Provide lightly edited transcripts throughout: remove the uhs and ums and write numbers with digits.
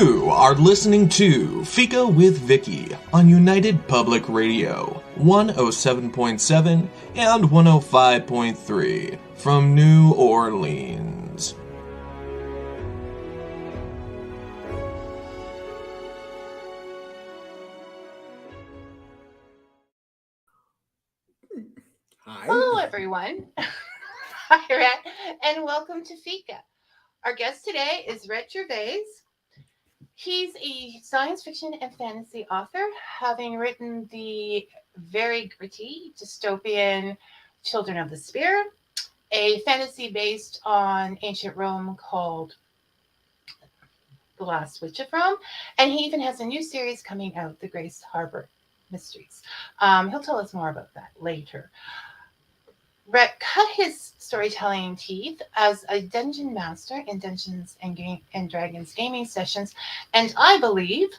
You are listening to Fika with Vicky on United Public Radio, 107.7 and 105.3 from New Orleans. Hi. Hello, everyone. Hi, Rhett, and welcome to Fika. Our guest today is Rhett Gervais. He's a science fiction and fantasy author, having written the very gritty dystopian Children of the Spear, a fantasy based on ancient Rome called The Last Witch of Rome, and he even has a new series coming out, The Grace Harbor Mysteries. He'll tell us more about that later. Rhett cut his storytelling teeth as a dungeon master in Dungeons and Dragons gaming sessions, and I believe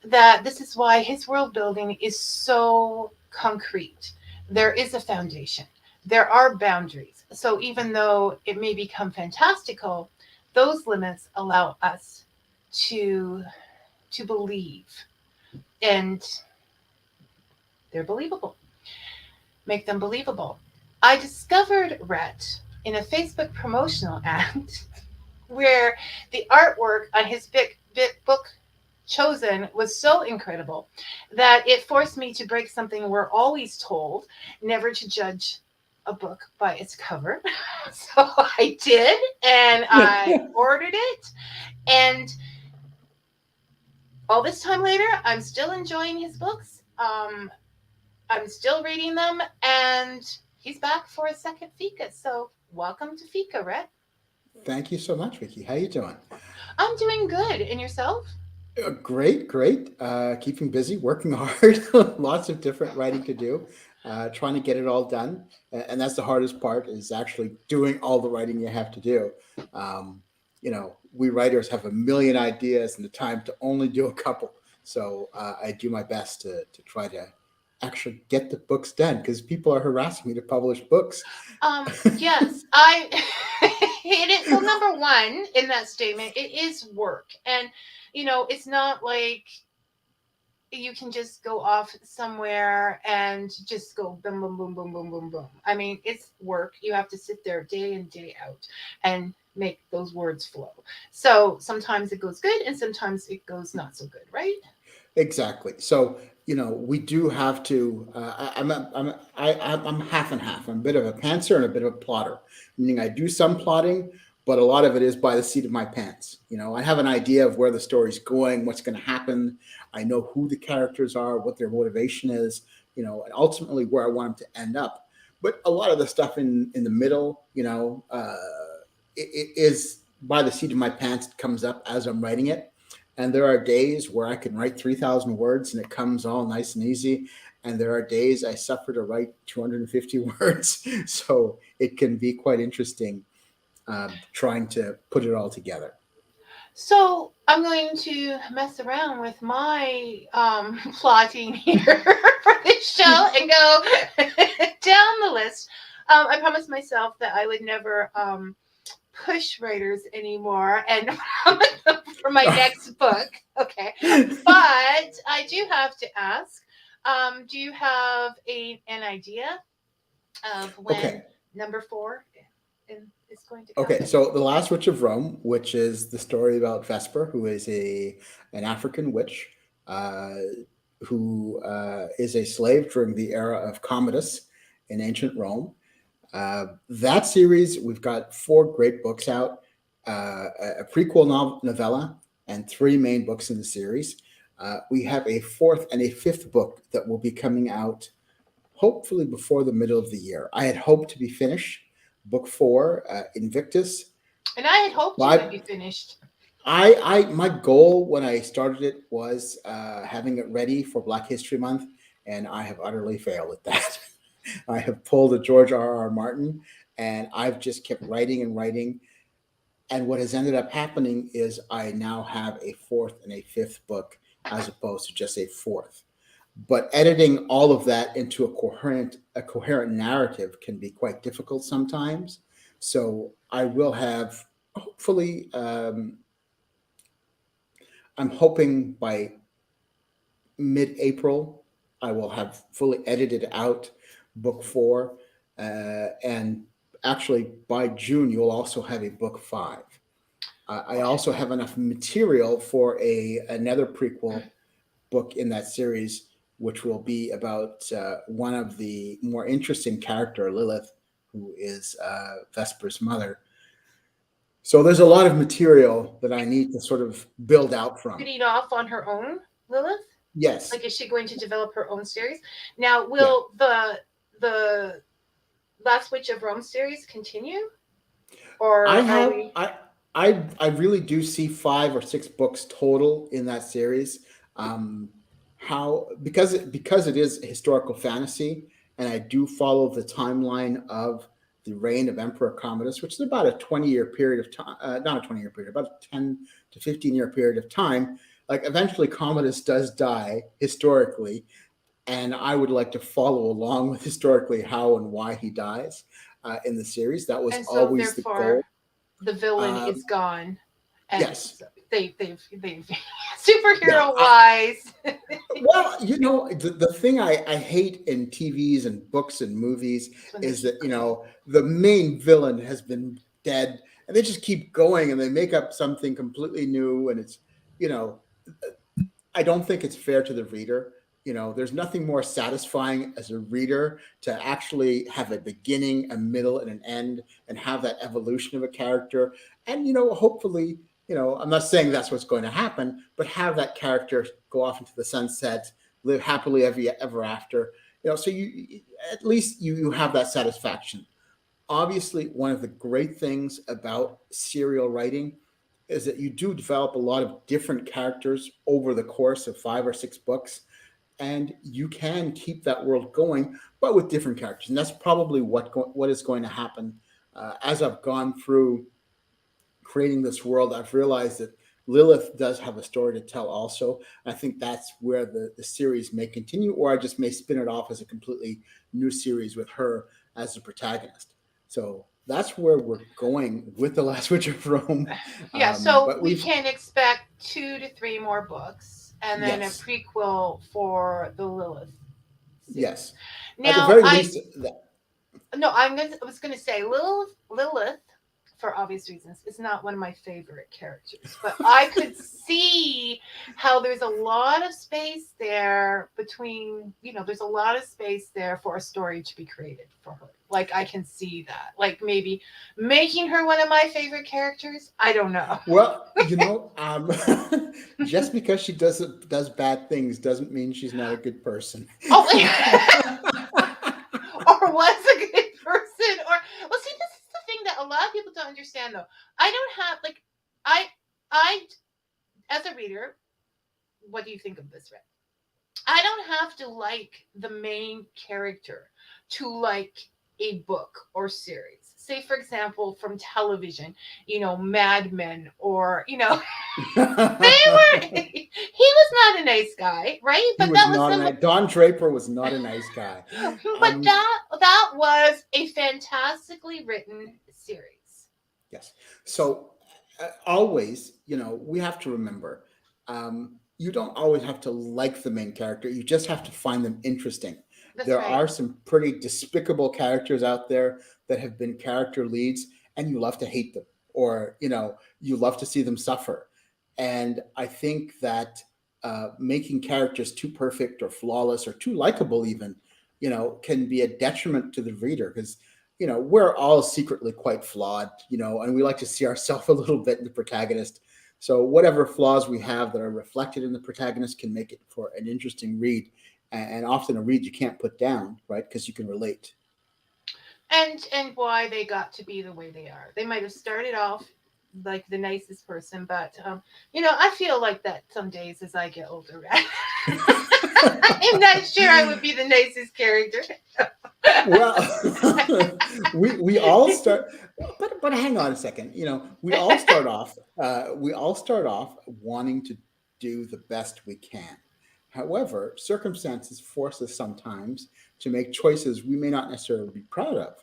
that this is why his world building is so concrete. There is a foundation. There are boundaries. So even though it may become fantastical, those limits allow us to believe, and they're believable. Make them believable. I discovered Rhett in a Facebook promotional ad where the artwork on his book Chosen was so incredible that it forced me to break something we're always told, never to judge a book by its cover. So I did, and I ordered it. And all this time later, I'm still enjoying his books. I'm still reading them, and he's back for a second Fika. So welcome to Fika, Rhett. Thank you so much, Vicky. How you doing? I'm doing good. And yourself? Great. Keeping busy, working hard. Lots of different writing to do. Trying to get it all done, and that's the hardest part, is actually doing all the writing you have to do. We writers have a million ideas and the time to only do a couple. So I do my best to try to actually get the books done, because people are harassing me to publish books. Yes, I hit it. So number one in that statement, it is work. And, it's not like you can just go off somewhere and just go boom, boom, boom, boom, boom, boom, boom. I mean, it's work. You have to sit there day in, day out and make those words flow. So sometimes it goes good and sometimes it goes not so good, right? Exactly. So, we do have to. I'm half and half. I'm a bit of a pantser and a bit of a plotter, meaning I do some plotting, but a lot of it is by the seat of my pants. I have an idea of where the story's going, what's going to happen. I know who the characters are, what their motivation is, and ultimately where I want them to end up. But a lot of the stuff in the middle, it is by the seat of my pants. It comes up as I'm writing it. And there are days where I can write 3,000 words and it comes all nice and easy. And there are days I suffer to write 250 words. So it can be quite interesting trying to put it all together. So I'm going to mess around with my plotting here for this show and go down the list. I promised myself that I would never push writers anymore and for my next book. Okay. But I do have to ask, do you have an idea of when number 4 is going to come? Okay, so The Last Witch of Rome, which is the story about Vesper, who is an African witch who is a slave during the era of Commodus in ancient Rome. That series, we've got 4 great books out, a prequel novella, and 3 main books in the series. We have a 4th and a 5th book that will be coming out hopefully before the middle of the year. I had hoped to be finished book 4, Invictus. And I had hoped you would be finished. My goal when I started it was having it ready for Black History Month, and I have utterly failed at that. I have pulled a George R.R. Martin, and I've just kept writing and writing. And what has ended up happening is I now have a 4th and a 5th book as opposed to just a 4th. But editing all of that into a coherent narrative can be quite difficult sometimes. So I will have hopefully I'm hoping by mid-April I will have fully edited out book 4, and actually by June you'll also have a book 5. I Okay. also have enough material for another prequel book in that series, which will be about one of the more interesting character, Lilith, who is Vesper's mother. So there's a lot of material that I need to sort of build out from. Spinning off on her own, Lilith? Yes. Like, is she going to develop her own series? Now, Yeah. will the Last Witch of Rome series continue? Or I are have we I really do see 5 or 6 books total in that series. Um, how because it is historical fantasy, and I do follow the timeline of the reign of Emperor Commodus, which is about a 20-year period of time, not a 20-year period, about a 10 to 15-year period of time. Like eventually Commodus does die historically, and I would like to follow along with historically how and why he dies in the series. That was and so always the therefore goal. the villain is Um, gone and yes. they've Yeah. superhero wise. Well, the thing I hate in TVs and books and movies When they is that, keep going. the main villain has been dead and they just keep going and they make up something completely new. And it's, you know, I don't think it's fair to the reader. There's nothing more satisfying as a reader to actually have a beginning, a middle, and an end, and have that evolution of a character. And, hopefully, I'm not saying that's what's going to happen, but have that character go off into the sunset, live happily ever after. So you at least you have that satisfaction. Obviously, one of the great things about serial writing is that you do develop a lot of different characters over the course of 5 or 6 books, and you can keep that world going, but with different characters. And that's probably what is going to happen. As I've gone through creating this world, I've realized that Lilith does have a story to tell also. I think that's where the series may continue, or I just may spin it off as a completely new series with her as the protagonist. So that's where we're going with The Last Witch of Rome. Yeah, so But we we've, can expect 2 to 3 more books and then a yes, prequel for the Lilith series. yes. At the Now very I least, that, no, I was gonna say Lilith, for obvious reasons, is not one of my favorite characters, but I could see how there's a lot of space there between, there's a lot of space there for a story to be created for her. Like I can see that. Like maybe making her one of my favorite characters. I don't know. well, just because she does bad things doesn't mean she's not a good person. Oh, or was a good person, or well, see, this is the thing that a lot of people don't understand though. I don't have like I as a reader, what do you think of this, Rhett? I don't have to like the main character to like a book or series. Say, for example, from television, Mad Men, or they were. He was not a nice guy, right? He But was that was not a some. nice. Don Draper was not a nice guy. But that was a fantastically written series. Yes. So always, we have to remember, you don't always have to like the main character. You just have to find them interesting. That's There right. are some pretty despicable characters out there that have been character leads, and you love to hate them, or you love to see them suffer. And I think that making characters too perfect or flawless or too likable, even, can be a detriment to the reader because we're all secretly quite flawed, and we like to see ourselves a little bit in the protagonist. So whatever flaws we have that are reflected in the protagonist can make it for an interesting read, and often a read you can't put down, right? Because you can relate. And why they got to be the way they are. They might have started off like the nicest person, but I feel like that some days as I get older. I'm not sure I would be the nicest character. Well, we all start, but hang on a second. We all start off wanting to do the best we can. However, circumstances force us sometimes to make choices we may not necessarily be proud of,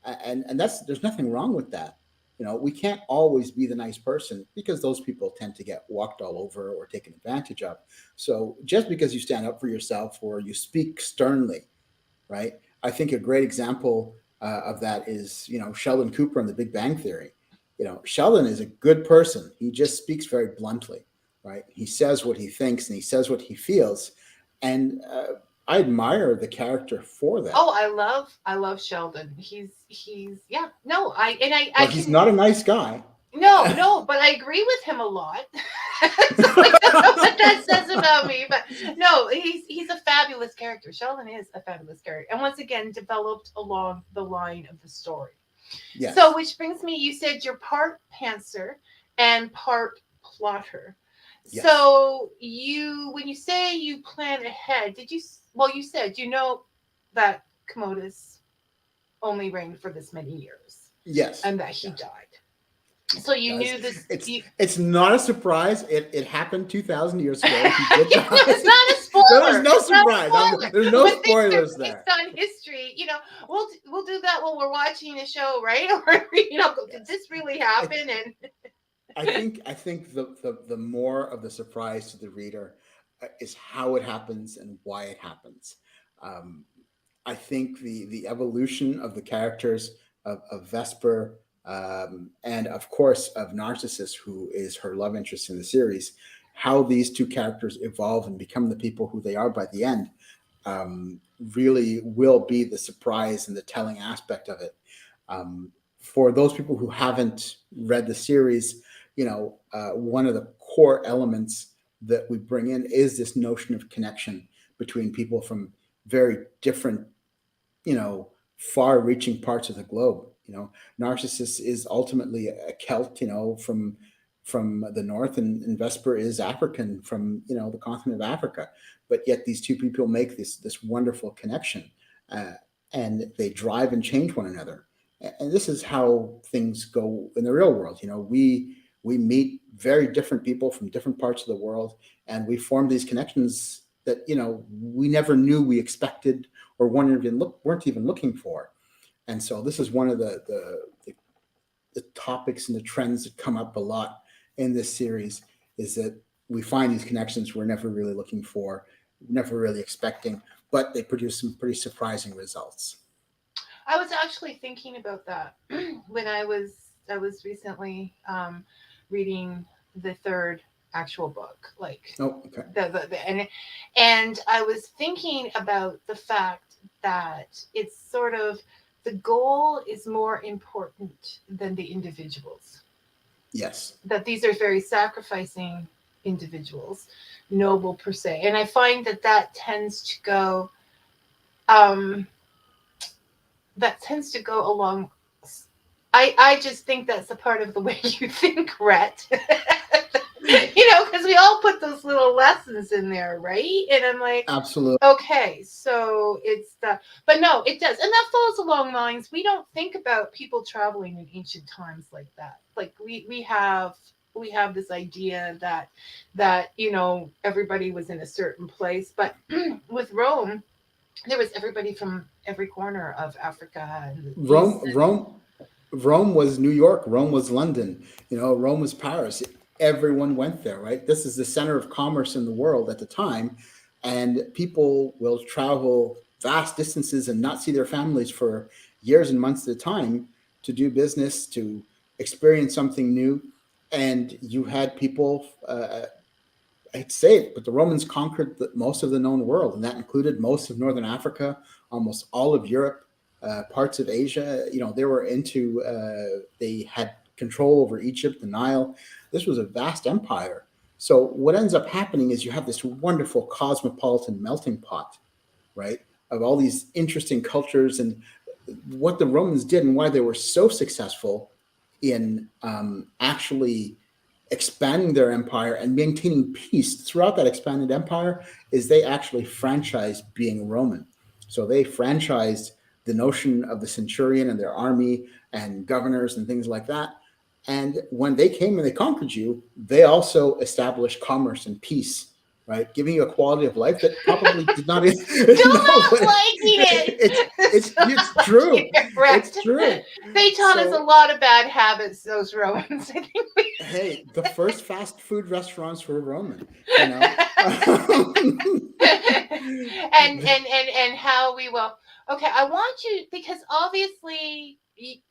and there's nothing wrong with that. We can't always be the nice person because those people tend to get walked all over or taken advantage of. So just because you stand up for yourself or you speak sternly, right? I think a great example of that is, Sheldon Cooper in The Big Bang Theory. Sheldon is a good person. He just speaks very bluntly, right? He says what he thinks and he says what he feels. And I admire the character for that. Oh, I love Sheldon. Yeah. No, I He's can. not a nice guy. No, but I agree with him a lot. So I don't know what that says about me, but no, he's a fabulous character. Sheldon is a fabulous character, and once again, developed along the line of the story. Yes. So, which brings me, you said you're part pantser and part plotter. Yes. So when you say you plan ahead, you said, that Commodus only reigned for this many years. Yes. And that he died. So you knew this. It's not a surprise. It happened 2,000 years ago. It's not a spoiler. There's no surprise. There's no spoilers there. Based on history, we'll do that when we're watching a show, right? Or did this really happen? And I think the more of the surprise to the reader is how it happens and why it happens. I think the evolution of the characters of Vesper. And of course of Narcissus, who is her love interest in the series, how these two characters evolve and become the people who they are by the end, really will be the surprise and the telling aspect of it. For those people who haven't read the series, one of the core elements that we bring in is this notion of connection between people from very different, far-reaching parts of the globe. Narcissus is ultimately a Celt, from the north, and Vesper is African from, the continent of Africa. But yet these two people make this wonderful connection, and they drive and change one another. And this is how things go in the real world. We meet very different people from different parts of the world, and we form these connections that, we never knew we expected or weren't even looking for. And so this is one of the topics and the trends that come up a lot in this series, is that we find these connections we're never really looking for, never really expecting, but they produce some pretty surprising results. I was actually thinking about that when I was recently reading the third actual book, and I was thinking about the fact that it's sort of, the goal is more important than the individuals. Yes. That these are very sacrificing individuals, noble per se. And I find that tends to go along. I just think that's a part of the way you think, Rhett. Because we all put those little lessons in there, right? And I'm like, absolutely. Okay, so but no, it does. And that falls along lines. We don't think about people traveling in ancient times like that. Like we have this idea that everybody was in a certain place. But with Rome, there was everybody from every corner of Africa. And Rome was New York. Rome was London. Rome was Paris. Everyone went there, right? This is the center of commerce in the world at the time, and people will travel vast distances and not see their families for years and months at a time to do business, to experience something new. And you had people, I'd say it, but the Romans conquered most of the known world, and that included most of Northern Africa, almost all of Europe, parts of Asia. They had control over Egypt, the Nile. This was a vast empire. So what ends up happening is you have this wonderful cosmopolitan melting pot, right, of all these interesting cultures. And what the Romans did and why they were so successful in actually expanding their empire and maintaining peace throughout that expanded empire is they actually franchised being Roman. So they franchised the notion of the centurion and their army and governors and things like that. And when they came and they conquered you, they also established commerce and peace right? Giving you a quality of life that probably did not. Still not liking it. It's true. It's true. They taught us a lot of bad habits, those Romans. I think Hey, the first fast food restaurants were Roman, you know. and how we will. Okay, I want you, because obviously we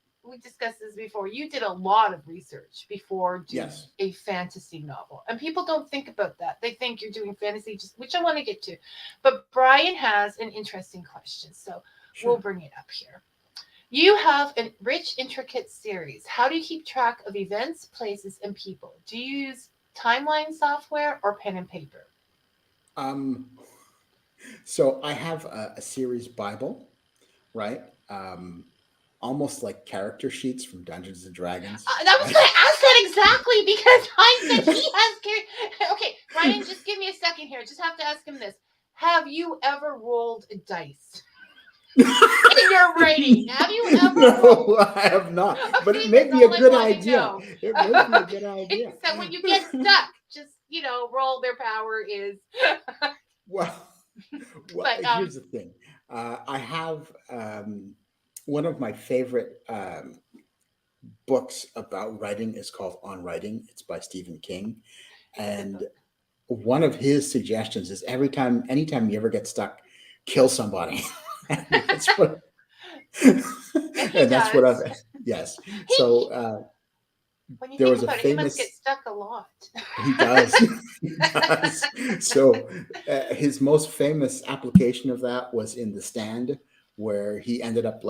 discussed this before. You did a lot of research before doing Yes. a fantasy novel, and people don't think about that. They think you're doing fantasy, just which I want to get to. But Brian has an interesting question, so we'll bring it up here. You have a rich, intricate series. How do you keep track of events, places, and people? Do you use timeline software or pen and paper? So I have a series Bible, right? Almost like character sheets from Dungeons and Dragons. I was going to ask that exactly, because I said he has. Okay, Ryan, just give me a second here. Just have to ask him this. Have you ever rolled a dice in your writing? Have you ever? No, I have not. But it may be a good idea. It may be a good idea. So when you get stuck, just roll. Their power is. Well, But, here's the thing. I have one of my favorite books about writing is called On Writing. It's by Stephen King. And one of his suggestions is anytime you ever get stuck, kill somebody. That's what, and that's what I've, yes. So when you there think was about a it, he famous, must get stuck a lot. he does. He does. So his most famous application of that was in The Stand, where he ended up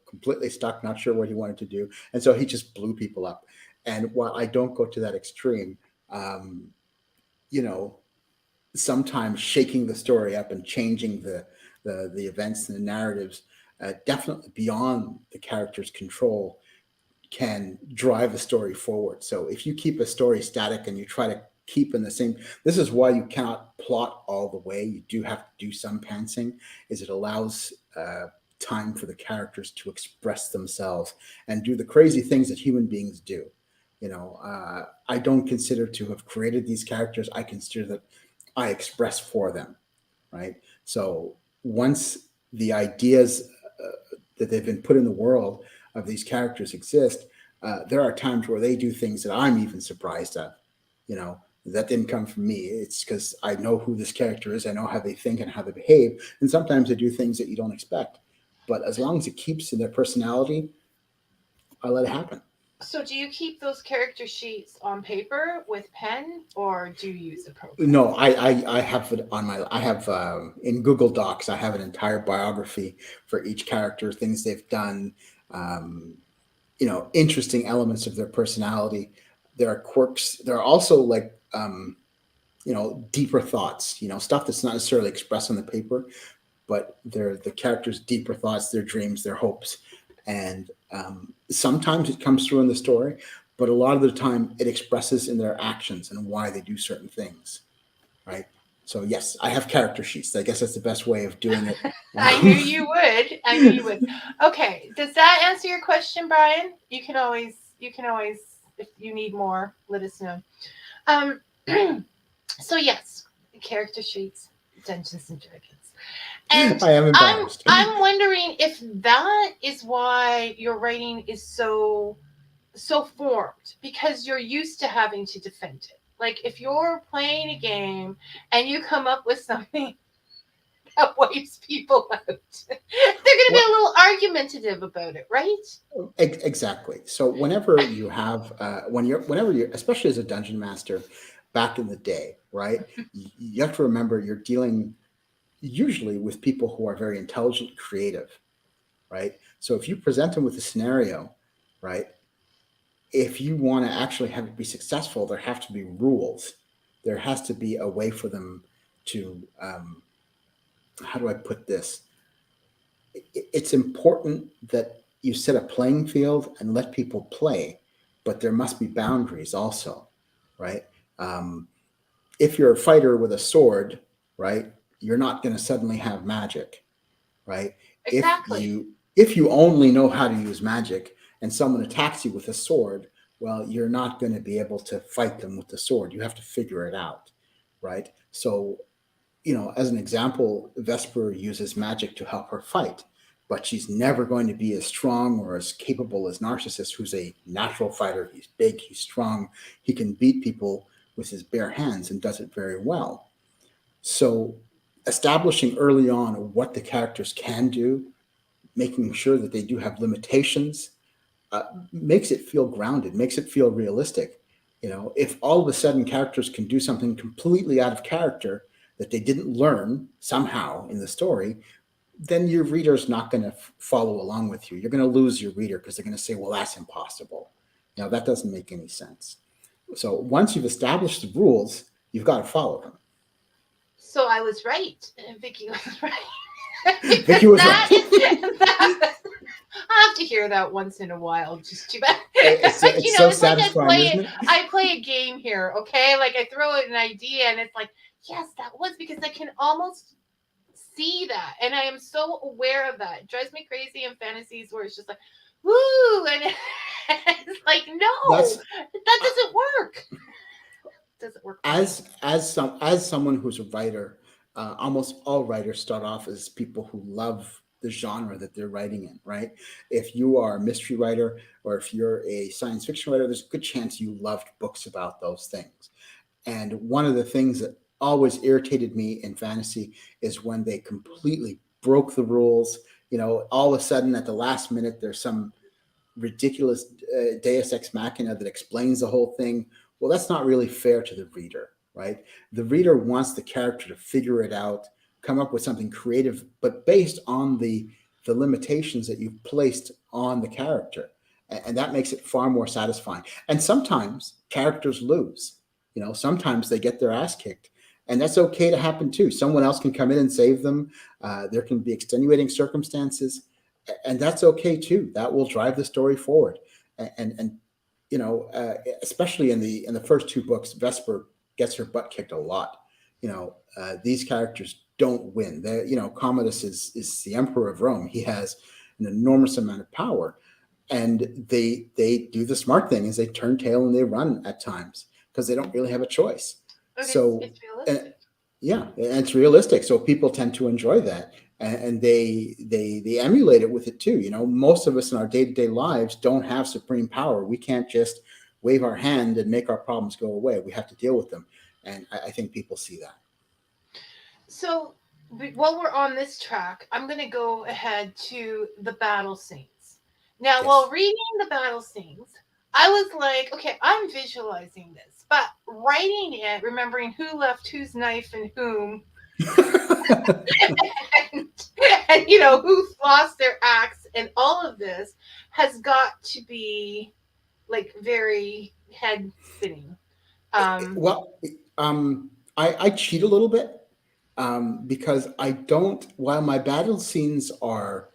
completely stuck, not sure what he wanted to do. And so he just blew people up. And while I don't go to that extreme, sometimes shaking the story up and changing the events and the narratives, definitely beyond the character's control, can drive a story forward. So if you keep a story static and you try to keep in the same, this is why you cannot plot all the way. You do have to do some pantsing, is it allows time for the characters to express themselves and do the crazy things that human beings do. I don't consider to have created these characters. I consider that I express for them, right? So once the ideas that they've been put in the world of these characters exist, there are times where they do things that I'm even surprised at. That didn't come from me. It's because I know who this character is. I know how they think and how they behave. And sometimes they do things that you don't expect. But as long as it keeps in their personality, I let it happen. So do you keep those character sheets on paper with pen, or do you use a program? No, I have it on I have in Google Docs, I have an entire biography for each character, things they've done, interesting elements of their personality. There are quirks. There are also deeper thoughts, stuff that's not necessarily expressed on the paper, but they're the characters' deeper thoughts, their dreams, their hopes. And sometimes it comes through in the story, but a lot of the time it expresses in their actions and why they do certain things, right? So yes, I have character sheets. I guess that's the best way of doing it. I knew you would. Okay, does that answer your question, Brian? You can always, if you need more, let us know. So yes, character sheets, Dungeons and Dragons. And I am embarrassed. I'm wondering if that is why your writing is so formed, because you're used to having to defend it. Like if you're playing a game and you come up with something that wipes people out, they're going to be a little argumentative about it, right? Exactly. So whenever you have, whenever you're, especially as a dungeon master, back in the day, right? You have to remember you're dealing usually with people who are very intelligent, creative, right? So if you present them with a scenario, right, if you want to actually have it be successful, there have to be rules. There has to be a way for them to, how do I put this? It's important that you set a playing field and let people play, but there must be boundaries also, right? If you're a fighter with a sword, right, you're not going to suddenly have magic, right? Exactly. If you only know how to use magic and someone attacks you with a sword, well, you're not going to be able to fight them with the sword. You have to figure it out, right? So, as an example, Vesper uses magic to help her fight, but she's never going to be as strong or as capable as Narcissus, who's a natural fighter. He's big, he's strong, he can beat people with his bare hands and does it very well. So, establishing early on what the characters can do, making sure that they do have limitations, uh, makes it feel grounded, makes it feel realistic. If all of a sudden characters can do something completely out of character that they didn't learn somehow in the story, then your reader's not going to follow along with you. You're going to lose your reader because they're going to say, well, that's impossible. That doesn't make any sense. So once you've established the rules, you've got to follow them. So I was right, and Vicky was right. Vicky was right. I have to hear that once in a while. Just too bad. It's so satisfying, isn't it? I play a game here, okay? Like I throw out an idea, and it's like, yes, that was, because I can almost see that, and I am so aware of that. It drives me crazy in fantasies where it's just like, woo, and it's like, no, that doesn't work. Doesn't work. As someone who's a writer, almost all writers start off as people who love the genre that they're writing in, right? If you are a mystery writer or if you're a science fiction writer, there's a good chance you loved books about those things. And one of the things that always irritated me in fantasy is when they completely broke the rules. All of a sudden at the last minute, there's some ridiculous deus ex machina that explains the whole thing. Well, that's not really fair to the reader, right? The reader wants the character to figure it out, come up with something creative, but based on the limitations that you've placed on the character. And that makes it far more satisfying. And sometimes characters lose. Sometimes they get their ass kicked. And that's okay to happen too. Someone else can come in and save them. There can be extenuating circumstances. And that's okay too. That will drive the story forward. And especially in the first two books, Vesper gets her butt kicked a lot. These characters don't win. Commodus is the emperor of Rome. He has an enormous amount of power, and they do the smart thing is they turn tail and they run at times because they don't really have a choice. But So it's realistic. and it's realistic. So people tend to enjoy that. And they emulate it with it too. Most of us in our day-to-day lives don't have supreme power. We can't just wave our hand and make our problems go away. We have to deal with them. And I think people see that. So while we're on this track, I'm going to go ahead to the battle scenes. Now, while reading the battle scenes, I was like, okay, I'm visualizing this, but writing it, remembering who left whose knife and whom, and who lost their axe, and all of this has got to be like very head spinning. I cheat a little bit because I don't. While my battle scenes are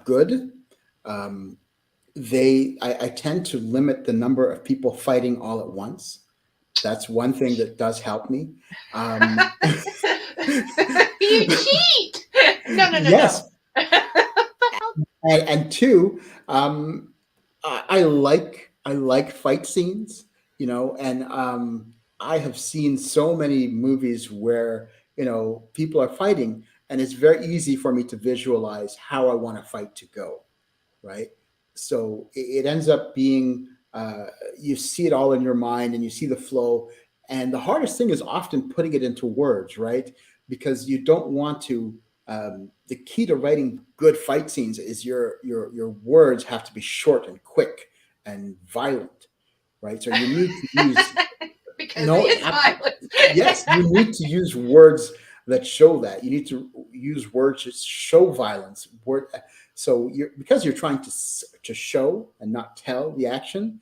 good, I tend to limit the number of people fighting all at once. That's one thing that does help me. You cheat! No. Yes. And two, I like fight scenes, and I have seen so many movies where people are fighting, and it's very easy for me to visualize how I want a fight to go, right? So it ends up being you see it all in your mind and you see the flow. And the hardest thing is often putting it into words, right? Because you don't want to. The key to writing good fight scenes is your words have to be short and quick and violent, right? So you need to use because it's violent. Yes, you need to use words that show that. You need to use words that show violence. Because you're trying to show and not tell the action,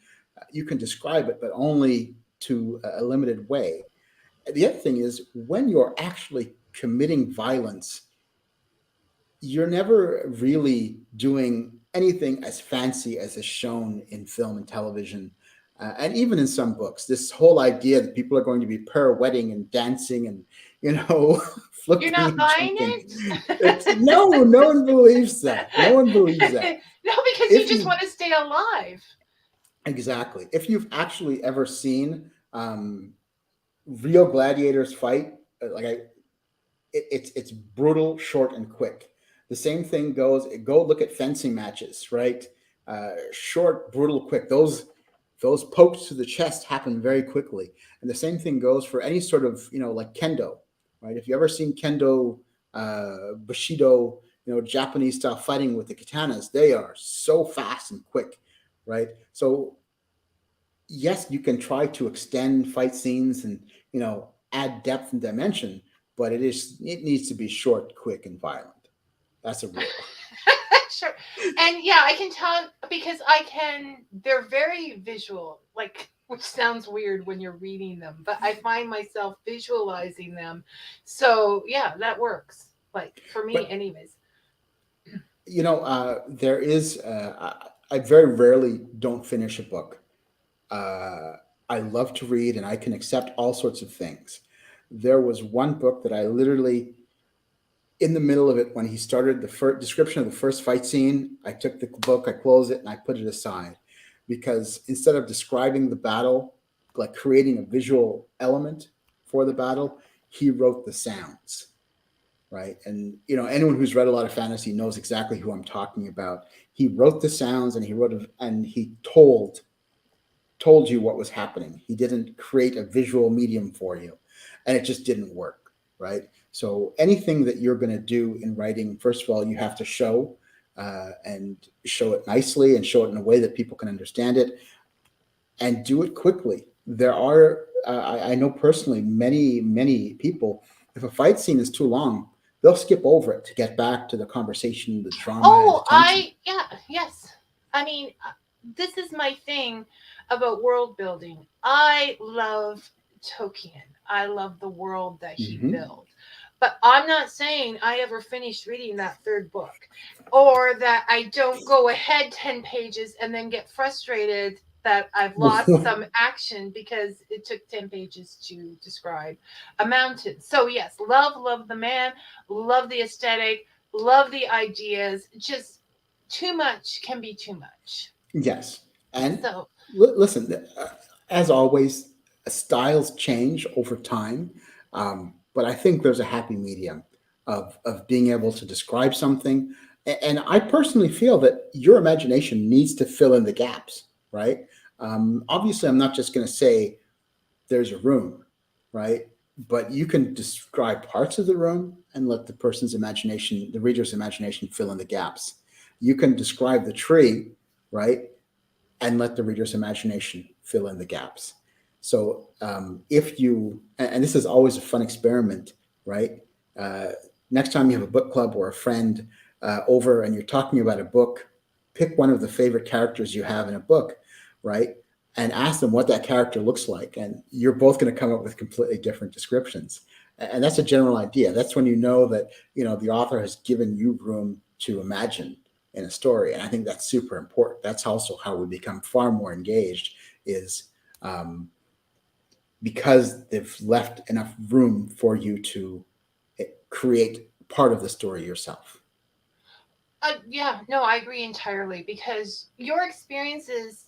you can describe it, but only to a limited way. The other thing is when you're actually committing violence, you're never really doing anything as fancy as is shown in film and television. And even in some books, this whole idea that people are going to be pirouetting and dancing and, flipping. You're not buying it? No one believes that. No one believes that. No, because you just want to stay alive. Exactly. If you've actually ever seen real gladiators fight. Like it's brutal, short, and quick. The same thing goes. Go look at fencing matches, right? Short, brutal, quick. Those pokes to the chest happen very quickly, and the same thing goes for any sort of like kendo, right? If you ever seen kendo, bushido, Japanese style fighting with the katanas, they are so fast and quick, right? So yes, you can try to extend fight scenes and add depth and dimension, but it needs to be short, quick, and violent. That's a rule. Sure. And yeah, I can tell because they're very visual, like, which sounds weird when you're reading them, but I find myself visualizing them. So yeah, that works. Like for me, But anyways. there is. I very rarely don't finish a book. I love to read, and I can accept all sorts of things. There was one book that I literally, in the middle of it, when he started the first description of the first fight scene, I took the book, I closed it, and I put it aside, because instead of describing the battle, like creating a visual element for the battle, he wrote the sounds, right? And anyone who's read a lot of fantasy knows exactly who I'm talking about. He wrote the sounds, and he told you what was happening. He didn't create a visual medium for you, and it just didn't work, right? So anything that you're going to do in writing, first of all, you have to show and show it nicely and show it in a way that people can understand it, and do it quickly. There are, I know personally, many people, if a fight scene is too long, they'll skip over it to get back to the conversation, the drama, and the Oh, tension. yes. I mean, this is my thing about world building. I love Tolkien. I love the world that he Mm-hmm. built. But I'm not saying I ever finished reading that third book, or that I don't go ahead 10 pages and then get frustrated that I've lost some action because it took 10 pages to describe a mountain. So, yes, love the man, love the aesthetic, love the ideas. Just too much can be too much. Yes. And So, listen, as always, styles change over time. But I think there's a happy medium of being able to describe something. And I personally feel that your imagination needs to fill in the gaps, right? Obviously, I'm not just going to say there's a room, right? But you can describe parts of the room and let the reader's imagination fill in the gaps. You can describe the tree, right? And let the reader's imagination fill in the gaps. So if you, and this is always a fun experiment, right? Uh, Next time you have a book club or a friend over and you're talking about a book, pick one of the favorite characters you have in a book, right? And ask them what that character looks like. And you're both going to come up with completely different descriptions. And that's a general idea. That's when you know that, the author has given you room to imagine in a story. And I think that's super important. That's also how we become far more engaged, is because they've left enough room for you to create part of the story yourself. yeah, no, I agree entirely because your experiences,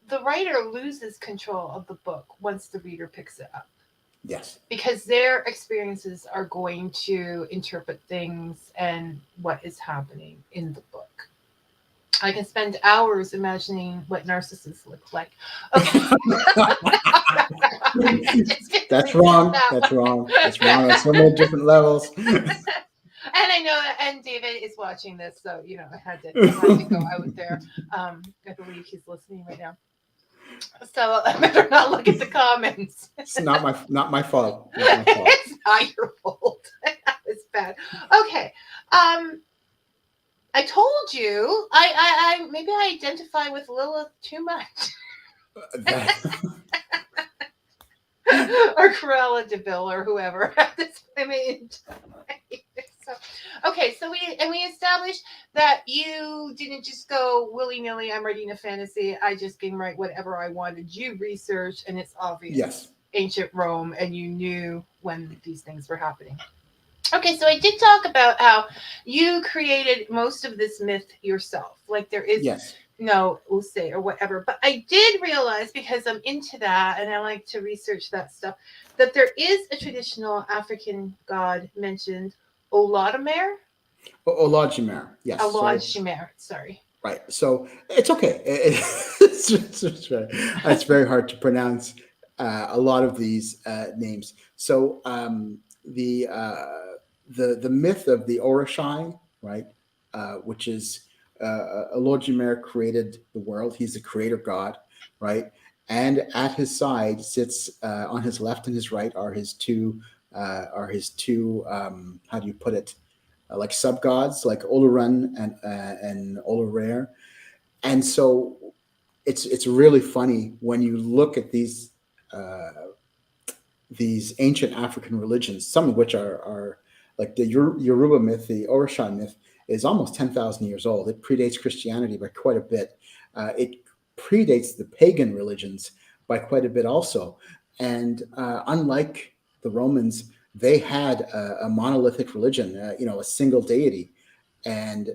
the writer loses control of the book once the reader picks it up, Yes. because their experiences are going to interpret things and what is happening in the book. I can spend hours imagining what narcissists look like. Okay. That's wrong. That's wrong. That's wrong on so many different levels. And I know, and David is watching this, so I had to go out there. I believe he's listening right now, so I better not look at the comments. It's not my fault. Not my fault. It's not your fault. That was bad. Okay. I told you I maybe I identify with Lilith too much. Or Cruella de Vil or whoever. I mean, so, okay, so we established that you didn't just go willy-nilly, I'm writing a fantasy, I just can write whatever I wanted. You researched, and it's obvious. Yes. Ancient Rome, and you knew when these things were happening. Okay, so I did talk about how you created most of this myth yourself. Like there is Yes. no, Use or whatever. But I did realize, because I'm into that and I like to research that stuff, that there is a traditional African god mentioned, Olodumare. Olajimer, yes. So Olodumare, sorry. right. So it's okay. It's very hard to pronounce a lot of these names. So the myth of the Orishai, right, which is Elohim created the world. He's the creator god, right, and at his side sits on his left and his right are his two how do you put it, like sub gods like Olorun and Olorare. And so it's really funny when you look at uh, these ancient African religions, some of which are like the Yoruba myth, the Orisha myth, is almost 10,000 years old. It predates Christianity by quite a bit. It predates the pagan religions by quite a bit also. And unlike the Romans, they had a monolithic religion, a single deity. And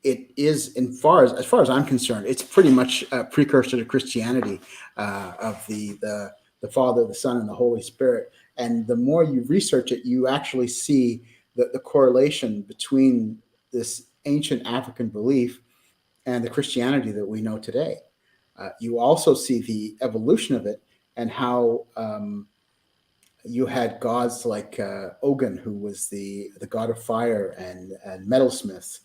it is, as far as I'm concerned, it's pretty much a precursor to Christianity, of the Father, the Son, and the Holy Spirit. And the more you research it, you actually see the correlation between this ancient African belief and the Christianity that we know today. You also see the evolution of it and how you had gods like Ogun, who was the god of fire and metalsmiths,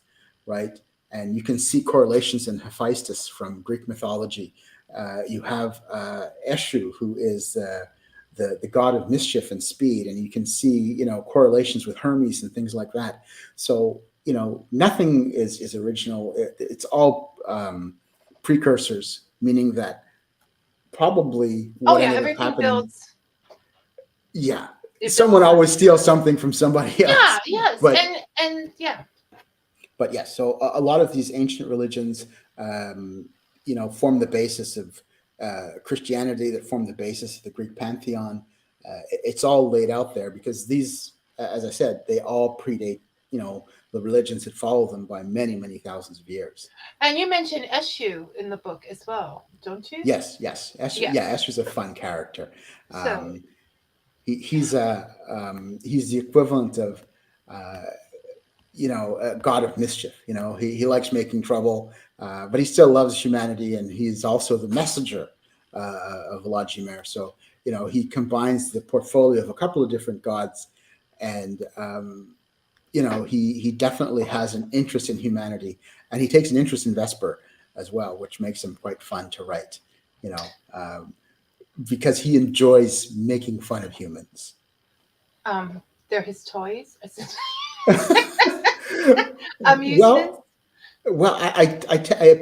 right? And you can see correlations in Hephaestus from Greek mythology. You have Eshu, who is the god of mischief and speed, and you can see correlations with Hermes and things like that. So nothing is original. It's all precursors, meaning that probably Oh what yeah, ended up everything happening. builds. Yeah, It someone builds on always steals itself. something from somebody Yeah, else. yes, But and yeah. yes, so a lot of these ancient religions, form the basis of Christianity, that form the basis of the Greek pantheon. It's all laid out there because these, as I said, they all predate, the religions that follow them by many, many thousands of years. And you mentioned Eshu in the book as well, don't you? Yes, yes, Esther, Yeah. yeah, Esther's a fun character. So Um, he's the equivalent of uh, a god of mischief. He likes making trouble, but he still loves humanity, and he's also the messenger of Lajimer. So he combines the portfolio of a couple of different gods, and he definitely has an interest in humanity, and he takes an interest in Vesper as well, which makes him quite fun to write. You know, because he enjoys making fun of humans. they're his toys. well, Amusements. Well, I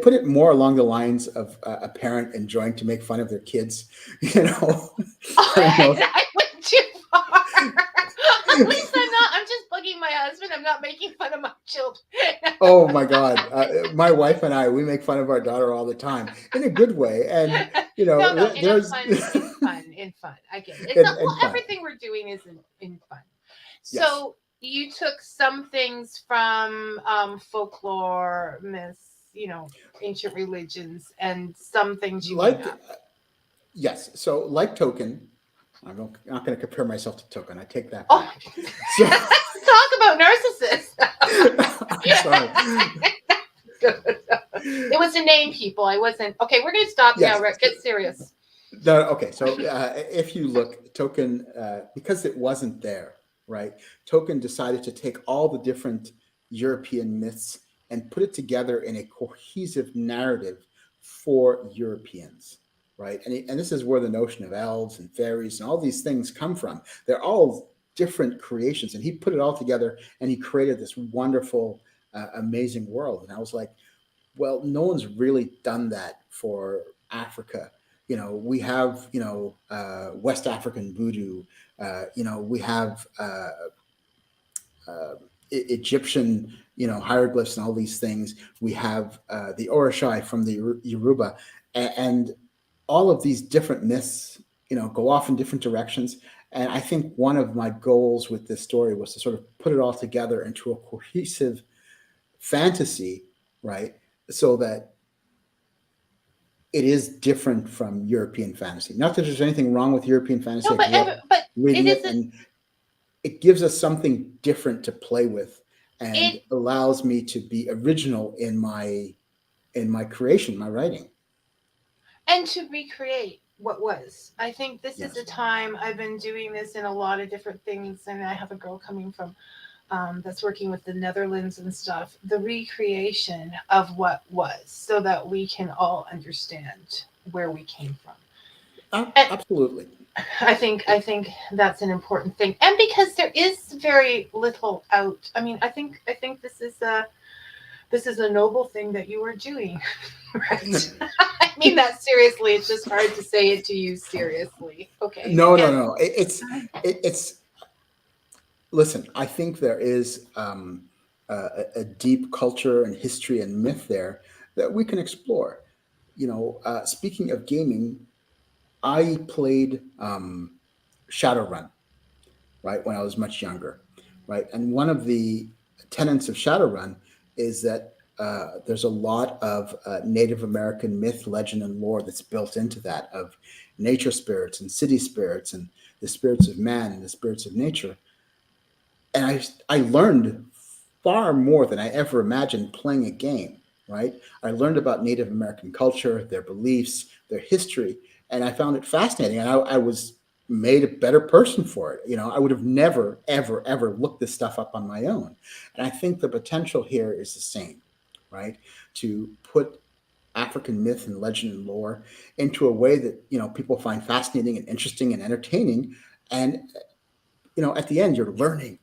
put it more along the lines of a parent enjoying to make fun of their kids. You know, I Oh, know. I went too far. At least I'm not. I'm just bugging my husband. I'm not making fun of my children. Oh my God, my wife and I, we make fun of our daughter all the time in a good way, and No, in a there's fun, in fun. I get it. It's not, well, and fun. everything we're doing is in fun. Yes, So you took some things from folklore, myths, ancient religions, and some things you made like up. yes. So like Token, not going to compare myself to Token. I take that Oh, back. So talk about narcissists. I'm sorry. It was a name, people. I wasn't. Okay, we're going to stop now, Yes. Rick. Get serious. No, okay. So if you look, Token, because it wasn't there, right? Token decided to take all the different European myths and put it together in a cohesive narrative for Europeans, right? And this is where the notion of elves and fairies and all these things come from. They're all different creations, and he put it all together and he created this wonderful, amazing world. And I was like, well, no one's really done that for Africa. We have West African voodoo. We have Egyptian hieroglyphs and all these things. We have the Orishai from the Yoruba, and all of these different myths go off in different directions. And I think one of my goals with this story was to sort of put it all together into a cohesive fantasy, right? So that it is different from European fantasy. Not that there's anything wrong with European fantasy. No, I grew up but it reading it, isn't. and it gives us something different to play with, and It allows me to be original in my creation, my writing. and to recreate what was. I think this is Yes. a time I've been doing this in a lot of different things, and I have a girl coming from that's working with the Netherlands and stuff. The recreation of what was, so that we can all understand where we came from. And Absolutely. I think that's an important thing, and because there is very little out. I mean, I think this is a noble thing that you are doing, right? I mean that seriously. It's just hard to say it to you seriously. Okay. No, no, And no. It's listen. I think there is a deep culture and history and myth there that we can explore. Speaking of gaming, I played Shadowrun, right, when I was much younger, right? And one of the tenets of Shadowrun is that there's a lot of Native American myth, legend, and lore that's built into that, of nature spirits and city spirits and the spirits of man and the spirits of nature. And I learned far more than I ever imagined playing a game, right? I learned about Native American culture, their beliefs, their history, and I found it fascinating. And I was made a better person for it. I would have never, ever, ever looked this stuff up on my own. And I think the potential here is the same, right? To put African myth and legend and lore into a way that people find fascinating and interesting and entertaining. And at the end, you're learning.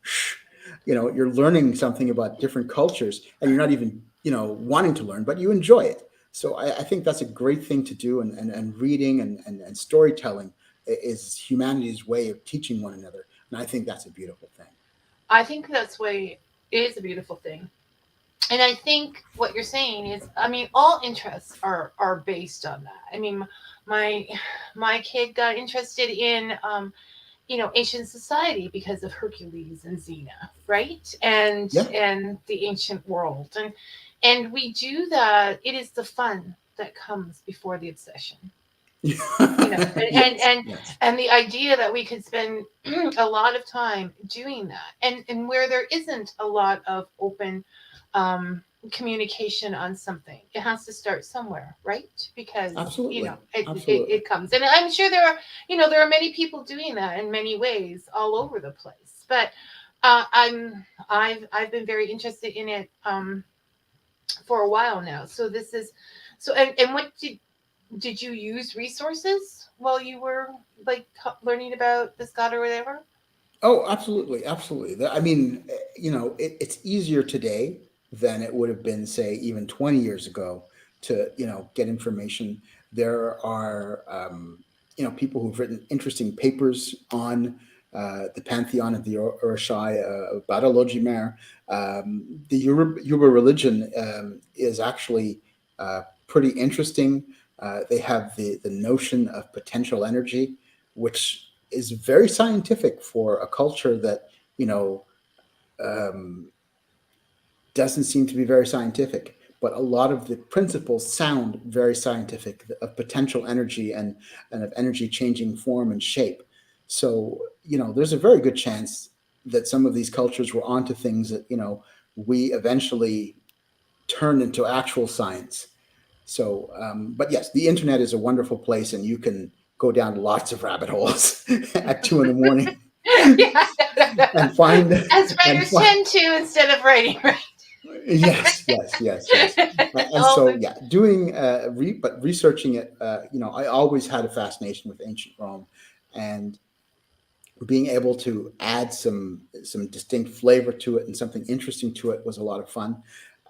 You're learning something about different cultures, and you're not even wanting to learn, but you enjoy it. So I think that's a great thing to do, and reading and storytelling is humanity's way of teaching one another, and I think that's a beautiful thing. I think that's way it is a beautiful thing. And I think what you're saying is, I mean, all interests are based on that. I mean, my my kid got interested in ancient society because of Hercules and Xena, right? and Yeah. and the ancient world, and we do that. It is the fun that comes before the obsession, and Yes. and Yes. and the idea that we could spend a lot of time doing that, and where there isn't a lot of open um communication on something, it has to start somewhere, right? Because Absolutely. it Absolutely. comes, and I'm sure there are many people doing that in many ways all over the place. But I've been very interested in it for a while now. So this is so. And what did you use resources while you were like learning about this god or whatever? Oh, absolutely, absolutely. I mean, it's easier today than it would have been, say, even 20 years ago to, get information. There are, people who've written interesting papers on the pantheon of the Urashai, about Ologimer. The Yoruba religion is actually pretty interesting. They have the notion of potential energy, which is very scientific for a culture that you know um, doesn't seem to be very scientific. But a lot of the principles sound very scientific, of potential energy and of energy changing form and shape. So there's a very good chance that some of these cultures were onto things that we eventually turned into actual science. So, but yes, the internet is a wonderful place, and you can go down lots of rabbit holes at 2 in the morning Yeah, and find as and writers find. tend to, instead of writing, right? Yes, yes, yes, yes. And All so the yeah, doing but researching it. I always had a fascination with ancient Rome, and being able to add some distinct flavor to it and something interesting to it was a lot of fun.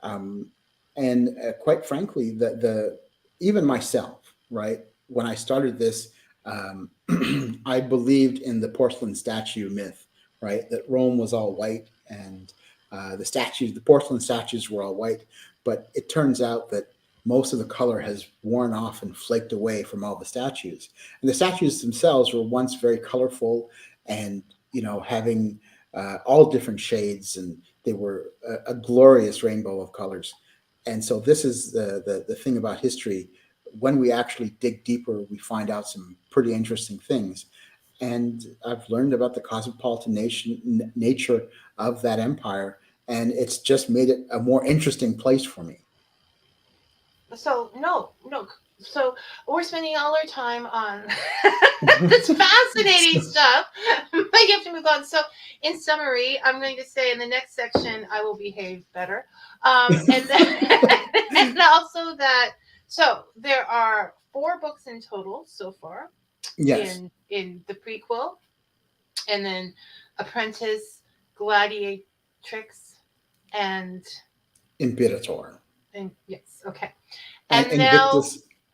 Um, and quite frankly, the even myself, right, when I started this, um, I believed in the porcelain statue myth, right, that Rome was all white, and the porcelain statues were all white. But it turns out that most of the color has worn off and flaked away from all the statues. And the statues themselves were once very colorful, and having all different shades, and they were a glorious rainbow of colors. And so this is the thing about history. when we actually dig deeper, we find out some pretty interesting things. And I've learned about the cosmopolitan nature of that empire, and it's just made it a more interesting place for me. So no, no. So we're spending all our time on this fascinating stuff. But you have to move on. So in summary, I'm going to say in the next section I will behave better. And then, and also that so there are 4 books in total so far Yes, in the prequel, and then Apprentice, Gladiatrix, and Imperator. yes, okay. And And now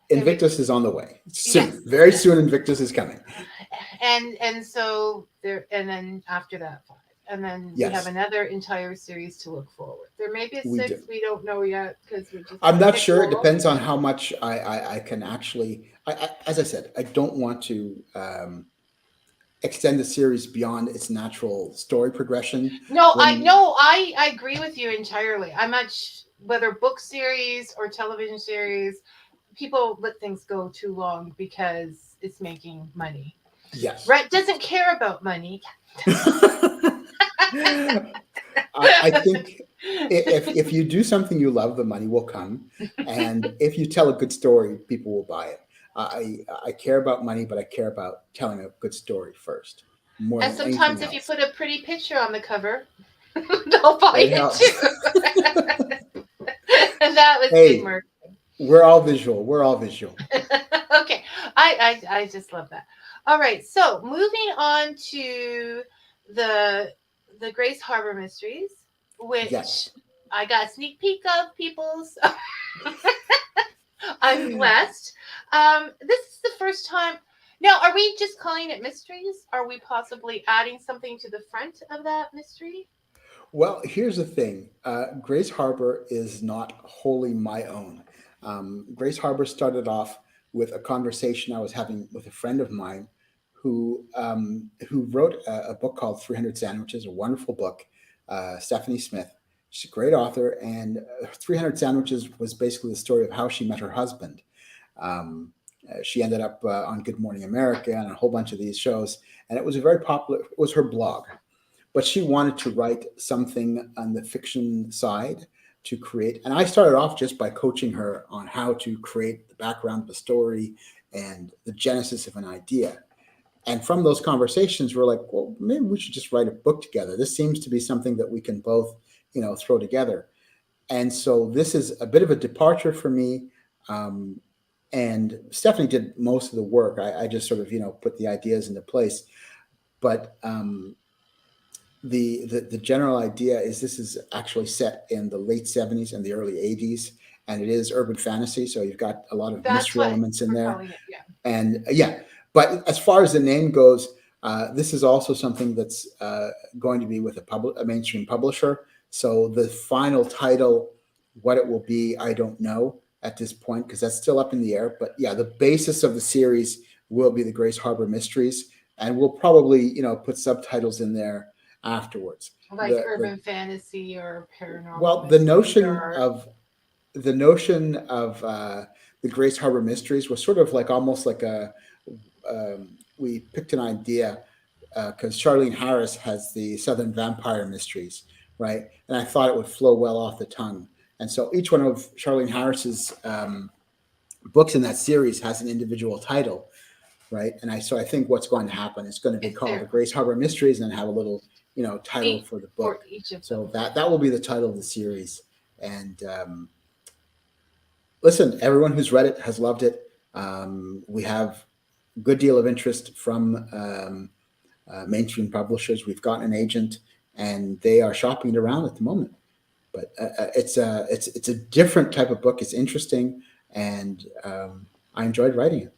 Invictus is on the way soon. yes, Very soon, Invictus is coming. and so there, and then after that 5, and then we have Yes, another entire series to look forward. There may be a we 6, do. we don't know yet because we just I'm got not picked sure. It all. depends on how much I can actually. As I said, I don't want to extend the series beyond its natural story progression. No, When I agree with you entirely. I'm much whether book series or television series, people let things go too long because it's making money. yes, Rhett doesn't care about money. I think if you do something you love, the money will come, and if you tell a good story, people will buy it. I care about money, but I care about telling a good story first, more And than anything sometimes if you else. put a pretty picture on the cover, they'll buy It it helps. too. And that was good, Hey, Mark. we're all visual. We're all visual. Okay, I just love that. All right, so moving on to the the Grace Harbor Mysteries, which Yes. I got a sneak peek of, people. So I'm blessed. This is the first time. Now, are we just calling it mysteries? Are we possibly adding something to the front of that mystery? Well, here's the thing. Grace Harbor is not wholly my own. Grace Harbor started off with a conversation I was having with a friend of mine who wrote a book called 300 Sandwiches, a wonderful book, Stephanie Smith. She's a great author, and 300 Sandwiches was basically the story of how she met her husband. She ended up on Good Morning America and a whole bunch of these shows, and it was a very popular. It was her blog, but she wanted to write something on the fiction side to create. And I started off just by coaching her on how to create the background of a story and the genesis of an idea. And from those conversations, we're like, well, maybe we should just write a book together. This seems to be something that we can both, throw together. And so this is a bit of a departure for me. Um, and Stephanie did most of the work. I just sort of, put the ideas into place. But the general idea is this is actually set in the late 70s and the early 80s, and it is urban fantasy, so you've got a lot of That's mystery what elements in we're there. calling it. Yeah. And yeah, but as far as the name goes, this is also something that's going to be with a mainstream publisher. So the final title, what it will be, I don't know at this point because that's still up in the air. But yeah, the basis of the series will be the Grace Harbor Mysteries, and we'll probably put subtitles in there afterwards. Like urban fantasy or paranormal Well, the mysteries notion or of the notion of the Grace Harbor Mysteries was sort of like almost like we picked an idea because Charlene Harris has the Southern Vampire Mysteries, right? And I thought it would flow well off the tongue. And so each one of Charlene Harris's books in that series has an individual title, right? And I think what's going to happen is going to be it's called the there Grace Harbor Mysteries and have a little title each for the for book. each of So them. that will be the title of the series. And listen, everyone who's read it has loved it. We have a good deal of interest from mainstream publishers. We've gotten an agent, and they are shopping it around at the moment. But it's a different type of book. It's interesting, and I enjoyed writing it.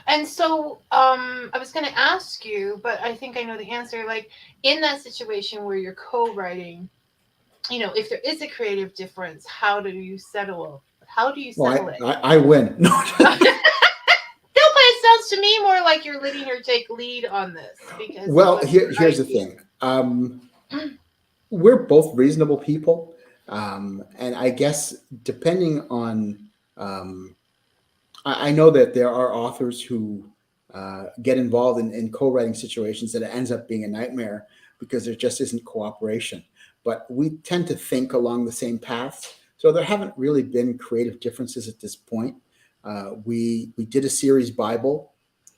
And so I was going to ask you, but I think I know the answer. Like in that situation where you're co-writing, if there is a creative difference, how do you settle? How do you settle it? I win. No. No, but it sounds to me more like you're letting her take lead on this because. Well, here's the thing. We're both reasonable people, and I guess depending on I know that there are authors who get involved in co-writing situations that it ends up being a nightmare because there just isn't cooperation. But we tend to think along the same paths, so there haven't really been creative differences at this point. We did a series Bible,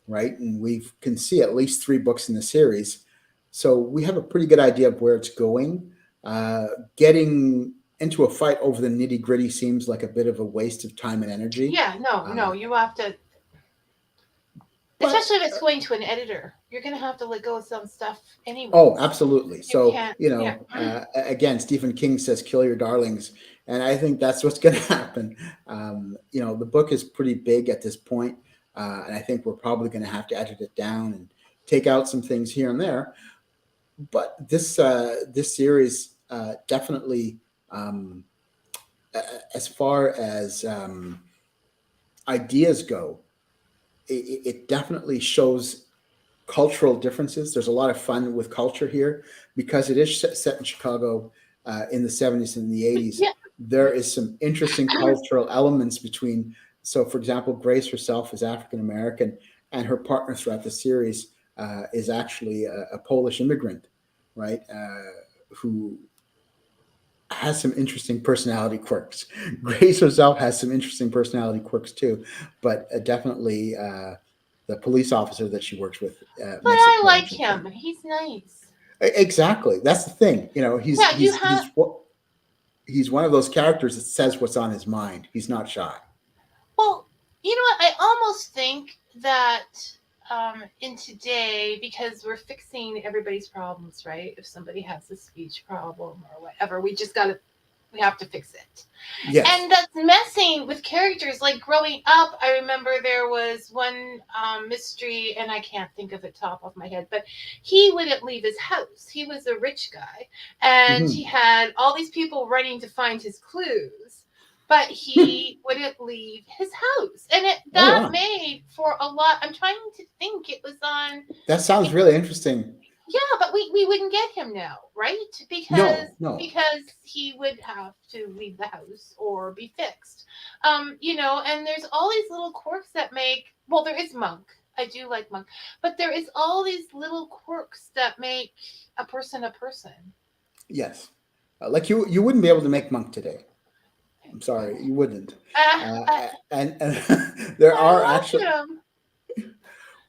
right, and we can see at least 3 books in the series, so we have a pretty good idea of where it's going. Getting into a fight over the nitty gritty seems like a bit of a waste of time and energy. Yeah, no, you have to, But especially if it's going to an editor. You're going to have to let go of some stuff anyway. oh, absolutely. You So, can't. you know, again, Stephen King says, kill your darlings. And I think that's what's going to happen. You know, the book is pretty big at this point, and I think we're probably going to have to edit it down and take out some things here and there. But this series definitely, as far as ideas go, it definitely shows cultural differences. There's a lot of fun with culture here because it is set in Chicago in the 70s and the 80s. Yeah. There is some interesting cultural elements between. So, for example, Grace herself is African American, and her partner throughout the series is actually a Polish immigrant, right? Who has some interesting personality quirks. Grace herself has some interesting personality quirks too, but definitely the police officer that she works with. But I like him. He's nice. Exactly. That's the thing. You know, he's one of those characters that says what's on his mind. He's not shy. Well, you know what? I almost think that in today, because we're fixing everybody's problems, right? If somebody has a speech problem or whatever, we have to fix it. Yes. And that's messing with characters. Like growing up, I remember there was one mystery, and I can't think of it top of my head, but he wouldn't leave his house. He was a rich guy, and he had all these people running to find his clues, but he wouldn't leave his house. And that made for a lot. I'm trying to think. It was on. That sounds really interesting. Yeah, but we wouldn't get him now, right? Because he would have to leave the house or be fixed. You know, and there's all these little quirks that make. Well, there is Monk. I do like Monk, but there is all these little quirks that make a person a person. Yes, like you wouldn't be able to make Monk today. I'm sorry, you wouldn't. And there are actually,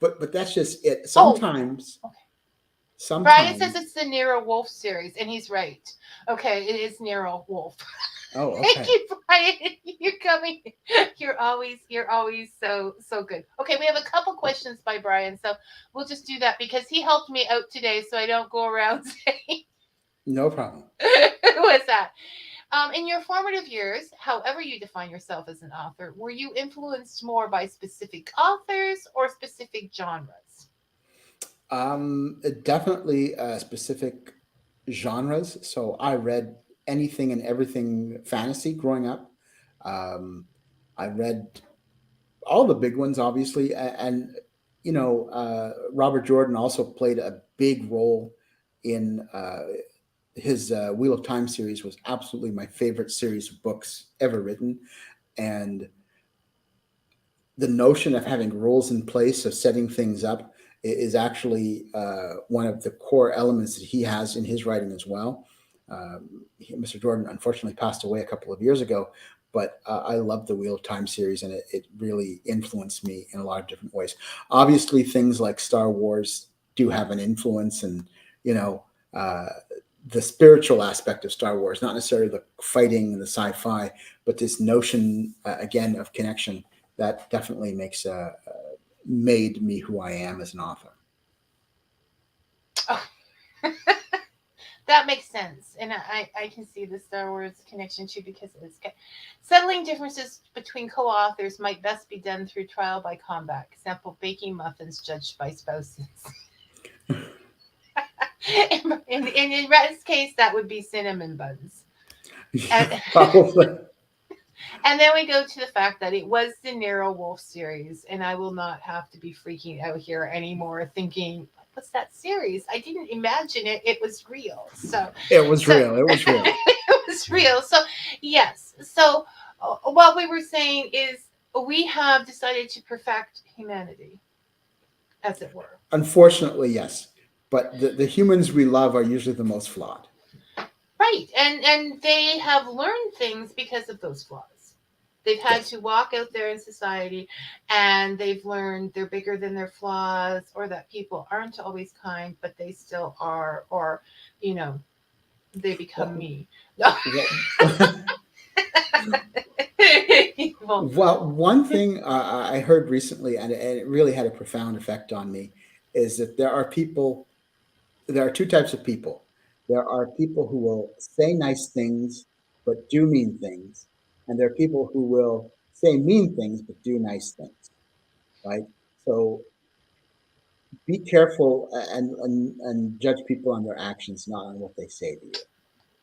but that's just it. Sometimes. Okay. Sometimes. Brian says it's the Nero Wolf series, and he's right. Okay, it is Nero Wolf. Oh, okay. Thank you, Brian. You're coming. You're always so good. Okay, we have a couple questions by Brian, so we'll just do that because he helped me out today, so I don't go around saying. No problem. What's that? In your formative years, however you define yourself as an author, were you influenced more by specific authors or specific genres? Definitely specific genres. So I read anything and everything fantasy growing up. I read all the big ones, obviously, and you know, Robert Jordan also played a big role in his Wheel of Time series. Was absolutely my favorite series of books ever written, and the notion of having rules in place of setting things up is actually one of the core elements that he has in his writing as well. Mr. Jordan unfortunately passed away a couple of years ago, but I love the Wheel of Time series, and it really influenced me in a lot of different ways. Obviously, things like Star Wars do have an influence, and you know, the spiritual aspect of Star Wars, not necessarily the fighting and the sci-fi, but this notion again of connection that definitely made me who I am as an author. Oh. That makes sense. And I can see the Star Wars connection too, because it's settling differences between co-authors might best be done through trial by combat. Example, baking muffins judged by spouses. in Rhett's case, that would be cinnamon buns. Probably. And then we go to the fact that it was the Nero Wolf series, and I will not have to be freaking out here anymore thinking, what's that series? I didn't imagine it. It was real. So it was real. It was real. It was real. So yes. So What we were saying is we have decided to perfect humanity, as it were. Unfortunately, yes. But the humans we love are usually the most flawed. Right. And they have learned things because of those flaws. They've had Yes. to walk out there in society and they've learned they're bigger than their flaws, or that people aren't always kind, but they still are, or, you know, they become Well, me. No. well, Evil. well, one thing I heard recently, and it really had a profound effect on me, is that there are two types of people. There are people who will say nice things but do mean things, and there are people who will say mean things but do nice things, right? So be careful and judge people on their actions, not on what they say to you.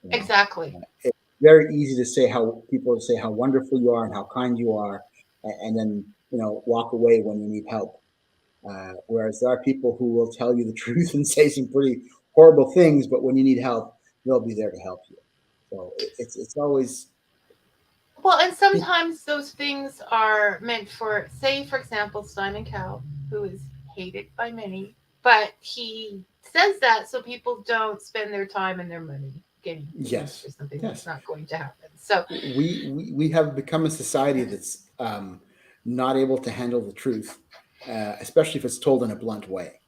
You know, Exactly. it's very easy to say how people say how wonderful you are and how kind you are, and then walk away when you need help. Whereas there are people who will tell you the truth and say some pretty horrible things, but when you need help, they'll be there to help you. So it's always Well, and sometimes those things are meant for, say, for example, Simon Cowell, who is hated by many, but he says that so people don't spend their time and their money getting abused yes, for something that's yes. not going to happen. So, We have become a society that's not able to handle the truth, especially if it's told in a blunt way,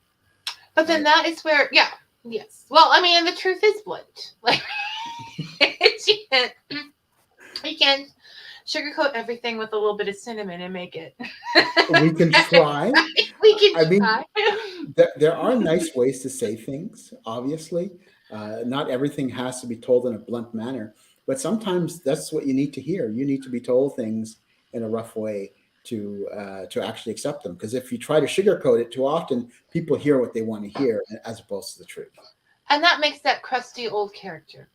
but then right? that is where, yeah, yes. Well, I mean, and the truth is blunt. Like, you can't, you can't sugarcoat everything with a little bit of cinnamon and make it. We can try. We can I mean, try. there are nice ways to say things, obviously. Not everything has to be told in a blunt manner, but sometimes that's what you need to hear. You need to be told things in a rough way to actually accept them. Because if you try to sugarcoat it too often, people hear what they want to hear as opposed to the truth. And that makes that crusty old character.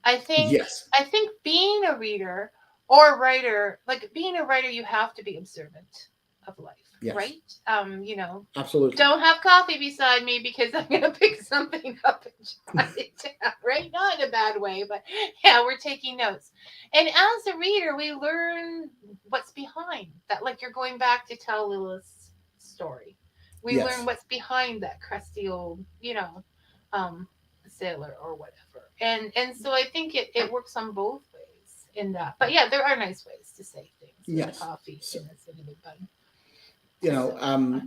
I think Yes, I think being a reader or writer, like being a writer, you have to be observant of life, yes, right? You know, absolutely. don't have coffee beside me because I'm gonna pick something up and jot it down, right? Not in a bad way, but yeah, we're taking notes. And as a reader, we learn what's behind that. Like you're going back to tell Lilith's story. We learn Yes, what's behind that crusty old, um, sailor or whatever. And so I think it works on both ways in that. But yeah, there are nice ways to say things with a yes. coffee So, in a cinnamon bun. you So know,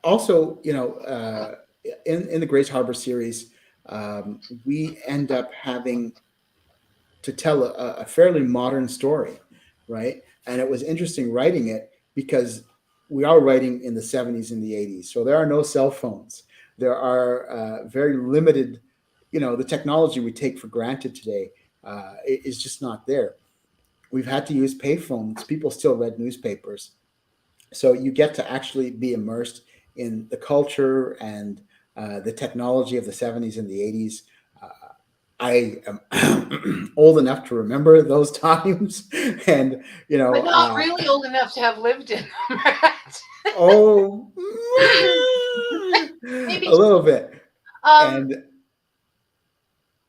also, in the Grace Harbor series, we end up having to tell a fairly modern story, right? And it was interesting writing it because we are writing in the 70s and the 80s. So there are no cell phones. There are very limited, the technology we take for granted today is just not there. We've had to use payphones. People still read newspapers. So you get to actually be immersed in the culture and the technology of the 70s and the 80s. Uh, I am old enough to remember those times, and but not really old enough to have lived in them, right? oh, Maybe a little bit, um and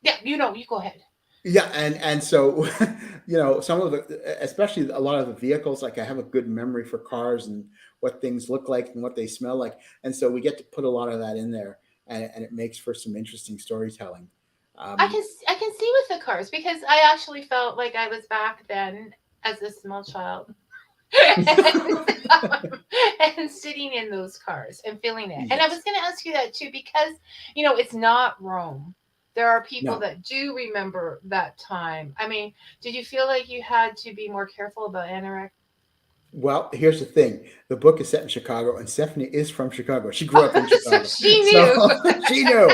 yeah, you go ahead. yeah, and so some of the, especially a lot of the vehicles, like I have a good memory for cars and what things look like and what they smell like, and so we get to put a lot of that in there, and it makes for some interesting storytelling. Um, I can see with the cars because I actually felt like I was back then as a small child. And sitting in those cars and feeling it. And I yes, was going to ask you that too because it's not Rome. There are people no. that do remember that time. I mean, did you feel like you had to be more careful about anorak? Well, here's the thing. The book is set in Chicago, and Stephanie is from Chicago. She grew up in So Chicago. she knew.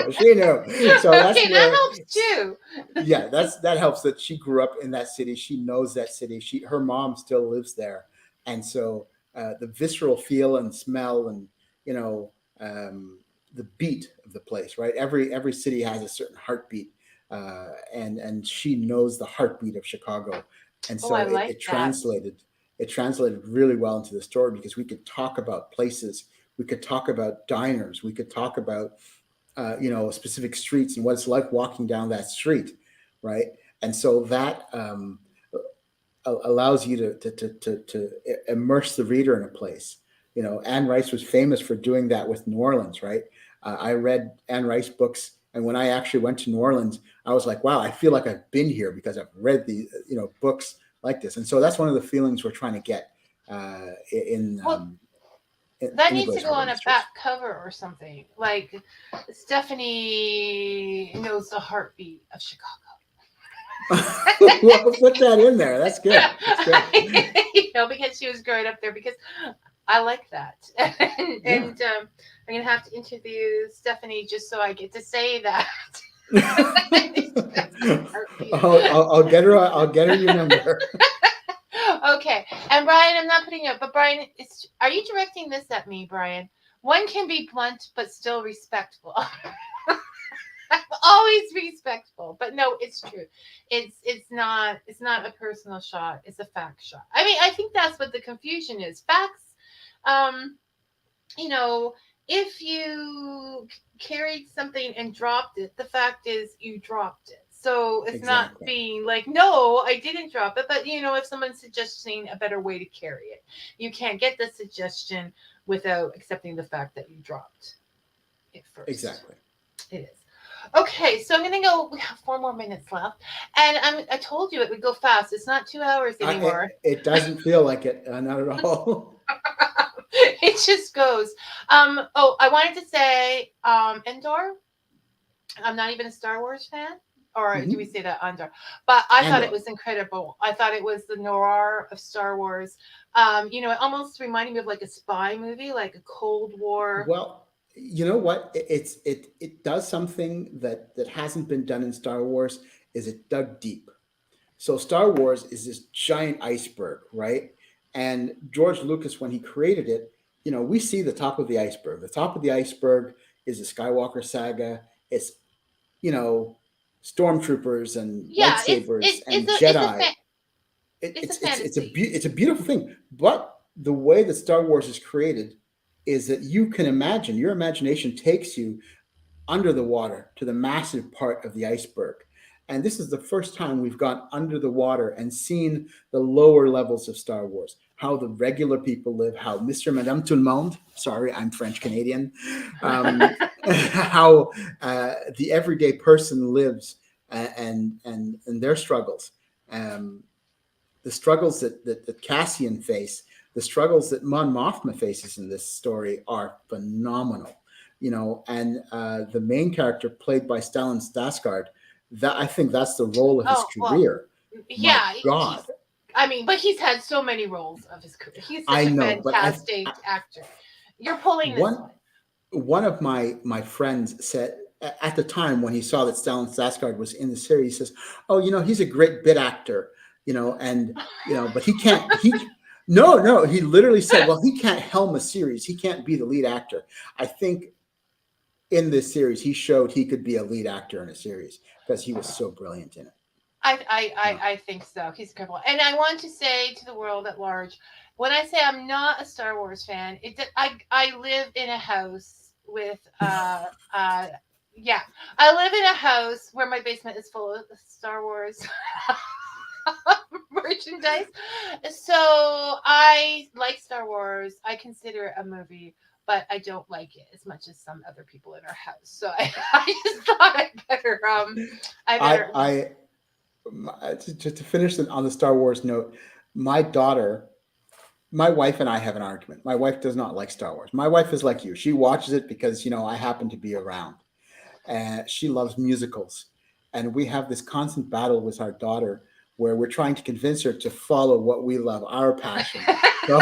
So she knew. So that's Okay, that where, helps too. yeah, that helps that she grew up in that city. She knows that city. Her mom still lives there. And so the visceral feel and smell and, you know, um, the beat of the place, right? Every city has a certain heartbeat. And she knows the heartbeat of Chicago. And Oh, I so like that. it translated really well into the story because we could talk about places, we could talk about diners, we could talk about specific streets and what it's like walking down that street, right? And so that allows you to immerse the reader in a place. Anne Rice was famous for doing that with New Orleans, right? I read Anne Rice books, and when I actually went to New Orleans, I was like, wow, I feel like I've been here because I've read the books like this. And so that's one of the feelings we're trying to get in Well, that needs to English go Harbor on a Mysteries. back cover or something. Like Stephanie knows the heartbeat of Chicago. We'll put that in there. That's good. That's good. Because she was growing up there. Because I like that, and I'm gonna have to interview Stephanie just so I get to say that. I'll get her. I'll get her your number. Okay, and Brian, I'm not putting it, but Brian, are you directing this at me, Brian? One can be blunt but still respectful. Always respectful, but no, it's true. It's not a personal shot. It's a fact shot. I mean, I think that's what the confusion is. Facts. If you carried something and dropped it, the fact is you dropped it. So it's not being like, no, I didn't drop it. But if someone's suggesting a better way to carry it, you can't get the suggestion without accepting the fact that you dropped it first. Exactly. It is. Okay, so I'm gonna go. We have 4 more minutes left, and I told you it would go fast. It's not 2 hours anymore. It doesn't feel like it, not at all. It just goes. I wanted to say, Endor. I'm not even a Star Wars fan, or do we say that Endor? But I thought it was incredible. I thought it was the noir of Star Wars. It almost reminded me of like a spy movie, like a Cold War. Well, you know what? It does something that hasn't been done in Star Wars. Is it dug deep? So Star Wars is this giant iceberg, right? And George Lucas, when he created it, we see the top of the iceberg. The top of the iceberg is the Skywalker saga. It's, stormtroopers and lightsabers and Jedi. It's a beautiful thing. But the way that Star Wars is created is that you can imagine, your imagination takes you under the water to the massive part of the iceberg. And this is the first time we've gone under the water and seen the lower levels of Star Wars, how the regular people live, how Mr. and Madame Tout le Monde, sorry, I'm French Canadian, how the everyday person lives and their struggles. The struggles that Cassian face, the struggles that Mon Mothma faces in this story are phenomenal. And the main character played by Stellan Skarsgård, that I think that's the role of his career. Well, yeah, God. But he's had so many roles of his career. He's such a fantastic actor. You're pulling this one. One of my friends said at the time when he saw that Stellan Skarsgård was in the series, he says, "Oh, he's a great bit actor, but he can't." No, he literally said, "Well, he can't helm a series. He can't be the lead actor." I think in this series, he showed he could be a lead actor in a series because he was so brilliant in it. I think so. He's incredible. And I want to say to the world at large, when I say I'm not a Star Wars fan, I live in a house with I live in a house where my basement is full of Star Wars merchandise. So I like Star Wars. I consider it a movie, but I don't like it as much as some other people in our house. So I just thought I better. To finish on the Star Wars note, my wife and I have an argument. My wife does not like Star Wars. My wife is like you. She watches it because, I happen to be around. And she loves musicals. And we have this constant battle with our daughter where we're trying to convince her to follow what we love, our passion. So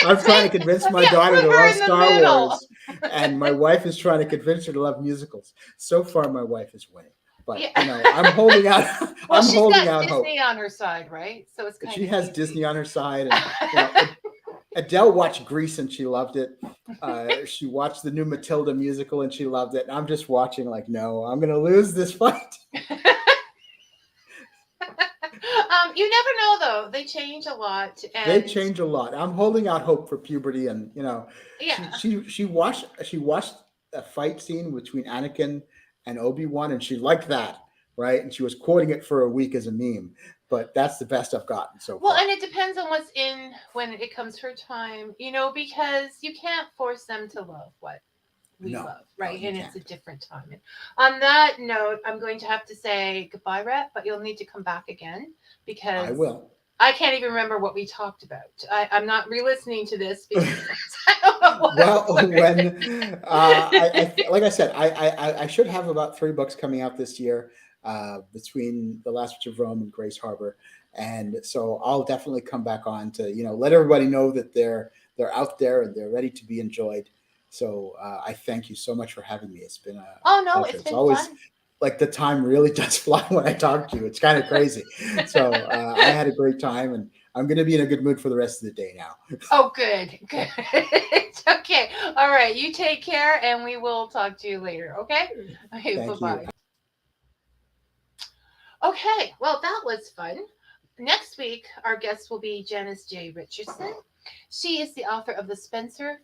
I'm trying to convince my daughter to love Star Wars. And my wife is trying to convince her to love musicals. So far, my wife is winning. But I'm holding out. Well, she's got Disney on her side, right? So it's she has easy. Disney on her side. And, Adele watched Grease and she loved it. She watched the new Matilda musical and she loved it. And I'm just watching like, no, I'm going to lose this fight. You never know, though. They change a lot. They change a lot. I'm holding out hope for puberty, and she watched a fight scene between Anakin and Obi-Wan, and she liked that. right? And she was quoting it for a week as a meme. But that's the best I've gotten so Well, far. and it depends on what's in when it comes her time, because you can't force them to love what we No, love, no, right? you And it's a can't. different time. And on that note, I'm going to have to say goodbye, Rhett, but you'll need to come back again because I will. I can't even remember what we talked about. I'm not re-listening to this because I don't know what Well, when word. like I said, I should have about 3 books coming out this year, between The Last Witch of Rome and Grace Harbor, and so I'll definitely come back on to let everybody know that they're out there and they're ready to be enjoyed. So I thank you so much for having me. It's been a Oh no, pleasure. it's It's been always fun. like the time really does fly when I talk to you. It's kind of crazy. So I had a great time, and I'm going to be in a good mood for the rest of the day now. Oh, good, good. Okay, all right. You take care, and we will talk to you later. Okay. Okay. Bye Thank you. bye. Okay. Well, that was fun. Next week, our guest will be Janice J. Richardson. She is the author of the Spencer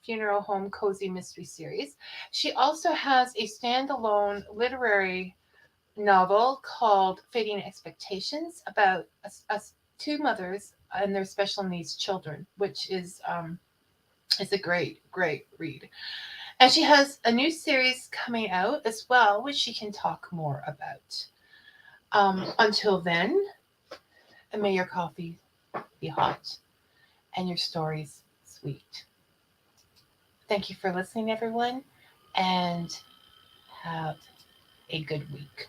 Funeral Home Cozy Mystery Series. She also has a standalone literary novel called Fading Expectations about us two mothers and their special needs children, which is a great, great read. And she has a new series coming out as well, which she can talk more about. Until then, and may your coffee be hot and your stories sweet. Thank you for listening, everyone, and have a good week.